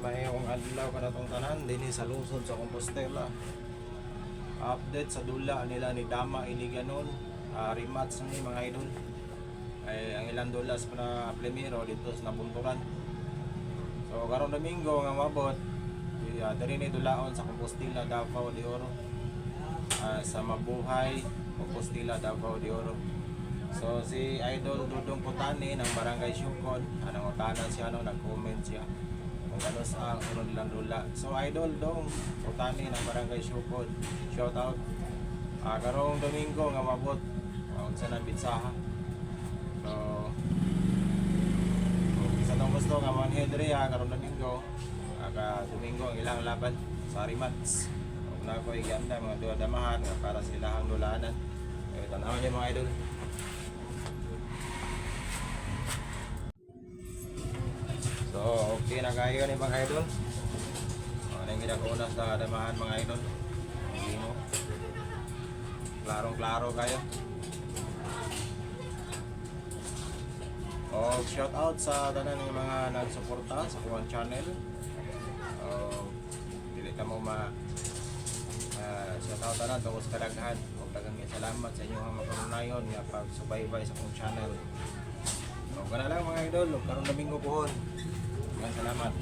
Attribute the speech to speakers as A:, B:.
A: mayong adlaw ka na itong tanan din sa lungsod sa Compostela. Update sa dula nila ni Dama Iliganon, rematch ng mga idol. Ay ang ilang dulas pa na primero dito sa Nabunturan. So karong Domingo nga mabot, diri ni dulaon sa Compostela, Davao de Oro. Sa Mabuhay, Compostela, Davao de Oro. So si Idol Dudong Putani ng Barangay Syukon, anong utanan siya, nag-comment siya kung ano sa sunod nilang dula. So Idol Dong Putani ng Barangay Syukon, shout out. Karong Domingo nga mabot, sa nabitsaha. So isa tong gusto nga mga headre karong Domingo, Domingo ang ilang laban sa rematch. Kung na ko iganda mga duwa damahan para sila ang dulanan. Tanawan niyo mga idol. So, okay na kayo ni mga idol. Ano yung ginagawa sa damahan mga idol? Hindi mo. Klarong-klaro kayo. Shout out sa tanan ng mga nagsuporta sa kuwang channel. Dili ka mo shout out tanan tungkol sa kadaghan. Daghang salamat sa inyong makanunayon nga pagsubaybay sa kong channel. So, gana lang mga idol, karong Domingo pohon. Salamat.